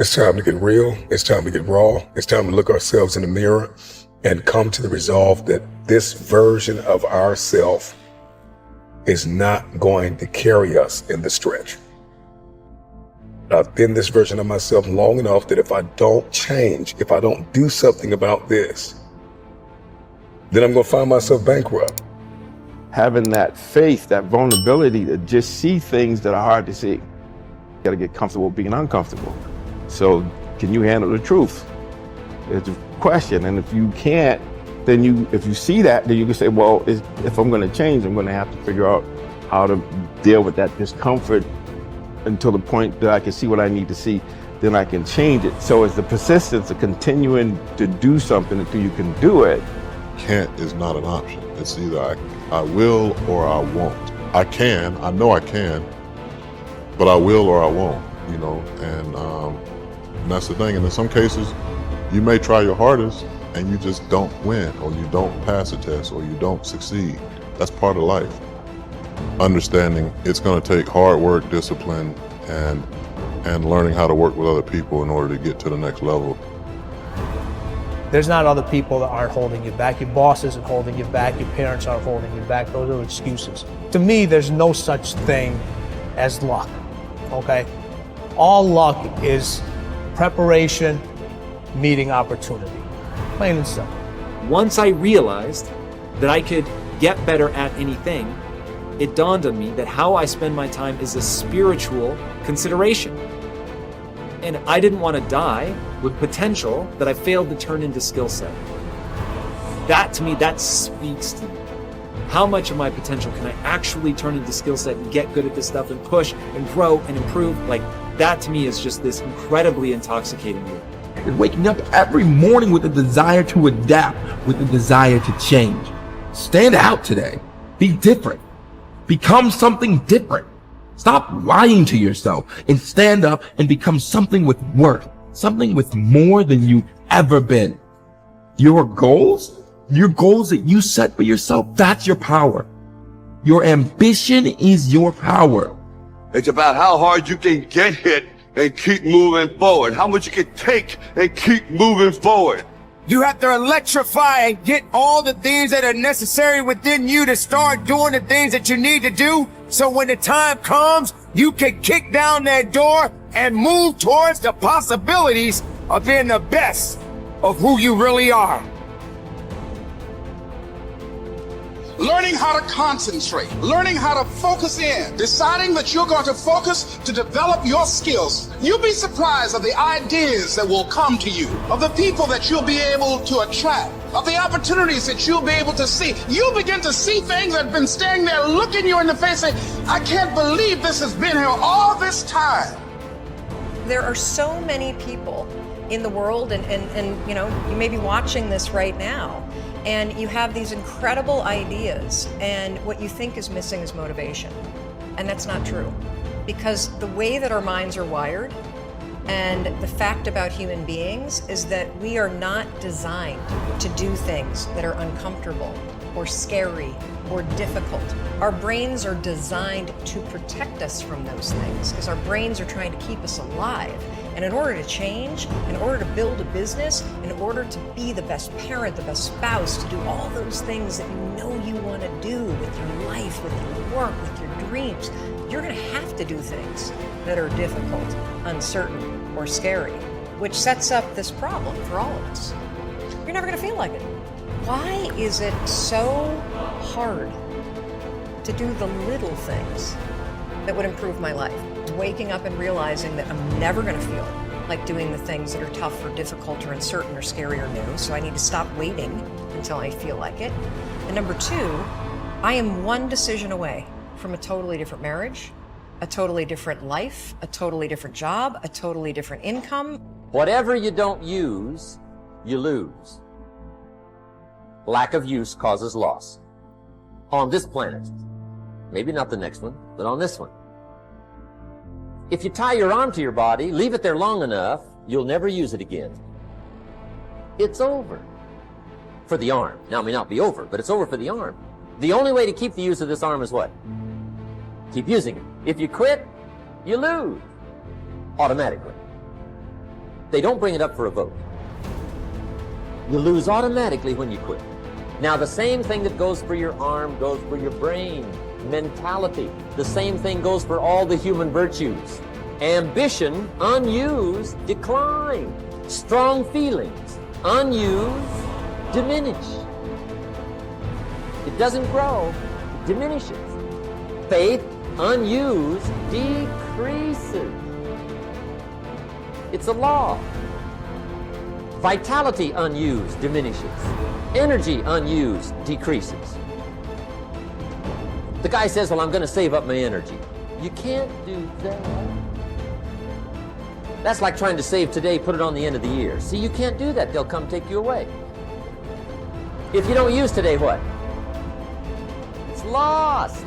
It's time to get real. It's time to get raw. It's time to look ourselves in the mirror and come to the resolve that this version of ourself is not going to carry us in the stretch. I've been this version of myself long enough that if I don't change, if I don't do something about this, then I'm going to find myself bankrupt. Having that faith, that vulnerability to just see things that are hard to see. You got to get comfortable being uncomfortable. So can you handle the truth? It's a question. And if you can't, then if you see that, then you can say, well, if I'm going to change, I'm going to have to figure out how to deal with that discomfort until the point that I can see what I need to see, then I can change it. So it's the persistence of continuing to do something until you can do it. Can't is not an option. It's either I will or I won't. I know I can, but I will or I won't, and that's the thing. And in some cases, you may try your hardest and you just don't win, or you don't pass a test, or you don't succeed. That's part of life. Understanding it's going to take hard work, discipline, and learning how to work with other people in order to get to the next level. There's not other people that aren't holding you back. Your boss isn't holding you back. Your parents aren't holding you back. Those are excuses. To me, there's no such thing as luck, okay? All luck is preparation meeting opportunity, plain and simple. Once I realized that I could get better at anything, it dawned on me that how I spend my time is a spiritual consideration. And I didn't want to die with potential that I failed to turn into skill set. That, to me, that speaks to me. How much of my potential can I actually turn into skill set and get good at this stuff and push and grow and improve? Like, that to me is just this incredibly intoxicating feeling. And waking up every morning with a desire to adapt, with a desire to change. Stand out today. Be different. Become something different. Stop lying to yourself and stand up and become something with worth, something with more than you've ever been. Your goals that you set for yourself, that's your power. Your ambition is your power. It's about how hard you can get hit and keep moving forward. How much you can take and keep moving forward. You have to electrify and get all the things that are necessary within you to start doing the things that you need to do. So when the time comes, you can kick down that door and move towards the possibilities of being the best of who you really are. Learning how to concentrate, learning how to focus in, deciding that you're going to focus to develop your skills. You'll be surprised of the ideas that will come to you, of the people that you'll be able to attract, of the opportunities that you'll be able to see. You'll begin to see things that have been standing there looking you in the face saying, I can't believe this has been here all this time. There are so many people in the world and you may be watching this right now, and you have these incredible ideas, and what you think is missing is motivation. And that's not true. Because the way that our minds are wired, and the fact about human beings, is that we are not designed to do things that are uncomfortable or scary or difficult. Our brains are designed to protect us from those things, because our brains are trying to keep us alive. And in order to change, in order to build a business, in order to be the best parent, the best spouse, to do all those things that you know you want to do with your life, with your work, with your dreams, you're going to have to do things that are difficult, uncertain, or scary, which sets up this problem for all of us. You're never going to feel like it. Why is it so hard to do the little things that would improve my life? Waking up and realizing that I'm never going to feel like doing the things that are tough or difficult or uncertain or scary or new, so I need to stop waiting until I feel like it. And number two, I am one decision away from a totally different marriage, a totally different life, a totally different job, a totally different income. Whatever you don't use, you lose. Lack of use causes loss. On this planet. Maybe not the next one, but on this one. If you tie your arm to your body, leave it there long enough, you'll never use it again. It's over. For the arm. Now, it may not be over, but it's over for the arm. The only way to keep the use of this arm is what? Keep using it. If you quit, you lose. Automatically. They don't bring it up for a vote. You lose automatically when you quit. Now, the same thing that goes for your arm goes for your brain, mentality. The same thing goes for all the human virtues. Ambition, unused, decline. Strong feelings, unused, diminish. It doesn't grow, it diminishes. Faith, unused, decreases. It's a law. Vitality, unused, diminishes. Energy, unused, decreases. The guy says, well, I'm going to save up my energy. You can't do that. That's like trying to save today, put it on the end of the year. See, you can't do that. They'll come take you away. If you don't use today, what? It's lost.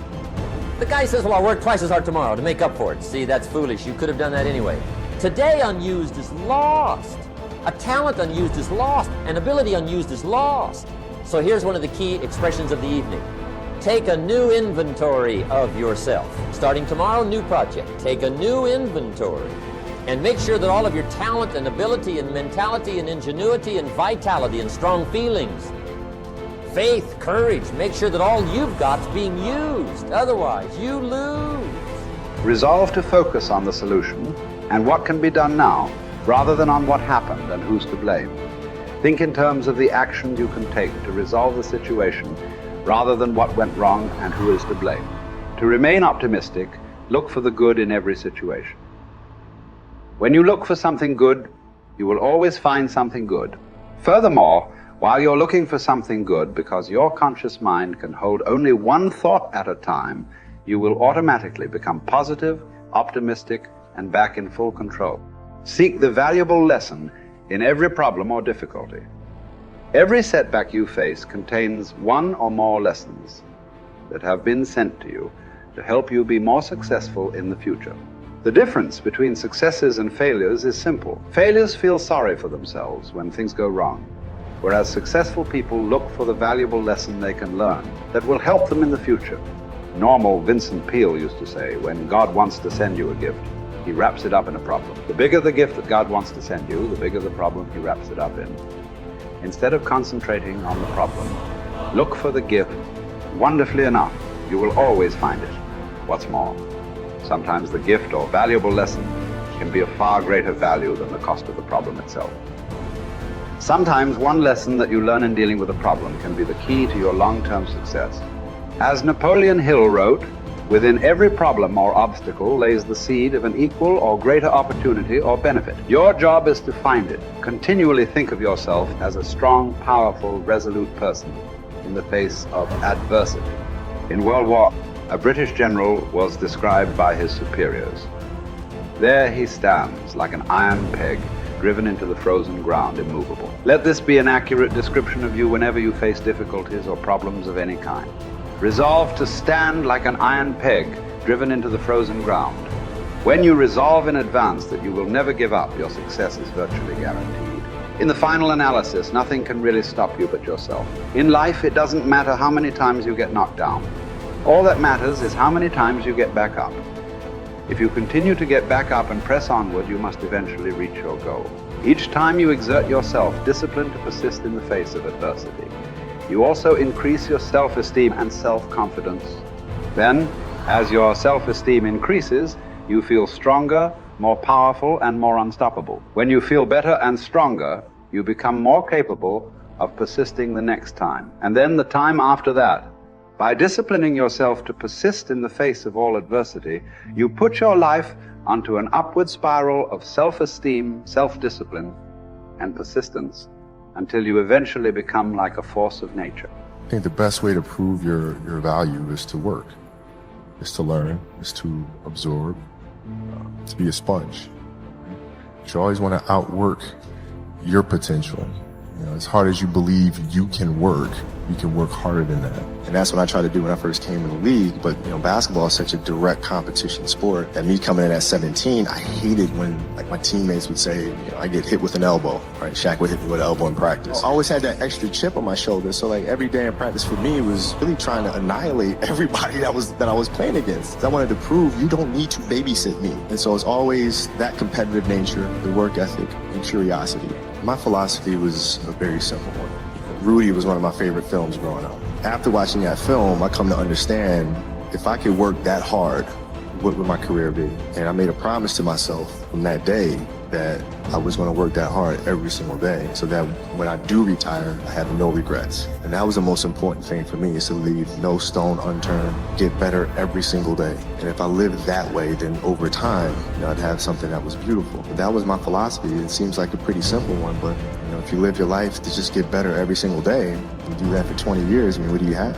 The guy says, well, I'll work twice as hard tomorrow to make up for it. See, that's foolish. You could have done that anyway. Today unused is lost. A talent unused is lost. An ability unused is lost. So here's one of the key expressions of the evening. Take a new inventory of yourself. Starting tomorrow, new project. Take a new inventory. And make sure that all of your talent and ability and mentality and ingenuity and vitality and strong feelings, faith, courage, make sure that all you've got's being used. Otherwise, you lose. Resolve to focus on the solution and what can be done now, rather than on what happened and who's to blame. Think in terms of the actions you can take to resolve the situation, rather than what went wrong and who is to blame. To remain optimistic, look for the good in every situation. When you look for something good, you will always find something good. Furthermore, while you're looking for something good, because your conscious mind can hold only one thought at a time, you will automatically become positive, optimistic, and back in full control. Seek the valuable lesson in every problem or difficulty. Every setback you face contains one or more lessons that have been sent to you to help you be more successful in the future. The difference between successes and failures is simple. Failures feel sorry for themselves when things go wrong, whereas successful people look for the valuable lesson they can learn that will help them in the future. Normal Vincent Peale used to say, when God wants to send you a gift, he wraps it up in a problem. The bigger the gift that God wants to send you, the bigger the problem he wraps it up in. Instead of concentrating on the problem, look for the gift. Wonderfully enough, you will always find it. What's more, sometimes the gift or valuable lesson can be of far greater value than the cost of the problem itself. Sometimes one lesson that you learn in dealing with a problem can be the key to your long-term success. As Napoleon Hill wrote, within every problem or obstacle lays the seed of an equal or greater opportunity or benefit. Your job is to find it. Continually think of yourself as a strong, powerful, resolute person in the face of adversity. In World War, a British general was described by his superiors. There he stands like an iron peg driven into the frozen ground, immovable. Let this be an accurate description of you whenever you face difficulties or problems of any kind. Resolve to stand like an iron peg driven into the frozen ground. When you resolve in advance that you will never give up, your success is virtually guaranteed. In the final analysis, nothing can really stop you but yourself. In life, it doesn't matter how many times you get knocked down. All that matters is how many times you get back up. If you continue to get back up and press onward, you must eventually reach your goal. Each time you exert yourself, discipline to persist in the face of adversity, you also increase your self-esteem and self-confidence. Then, as your self-esteem increases, you feel stronger, more powerful, and more unstoppable. When you feel better and stronger, you become more capable of persisting the next time, and then the time after that. By disciplining yourself to persist in the face of all adversity, you put your life onto an upward spiral of self-esteem, self-discipline, and persistence until you eventually become like a force of nature. I think the best way to prove your value is to work, is to learn, is to absorb, to be a sponge. You always want to outwork your potential. You know, as hard as you believe you can work harder than that. And that's what I tried to do when I first came in the league. But, you know, basketball is such a direct competition sport that me coming in at 17, I hated when, like, my teammates would say, you know, I get hit with an elbow, right? Shaq would hit me with an elbow in practice. I always had that extra chip on my shoulder. So, like, every day in practice for me was really trying to annihilate everybody that I was playing against. I wanted to prove you don't need to babysit me. And so it's always that competitive nature, the work ethic. You curiosity. My philosophy was a very simple one. Rudy was one of my favorite films growing up. After watching that film, I come to understand if I could work that hard, what would my career be? And I made a promise to myself from that day that I was going to work that hard every single day so that when I do retire, I have no regrets. And that was the most important thing for me, is to leave no stone unturned, get better every single day. And if I lived that way, then over time, I'd have something that was beautiful. But that was my philosophy. It seems like a pretty simple one, but if you live your life to just get better every single day, you do that for 20 years, what do you have?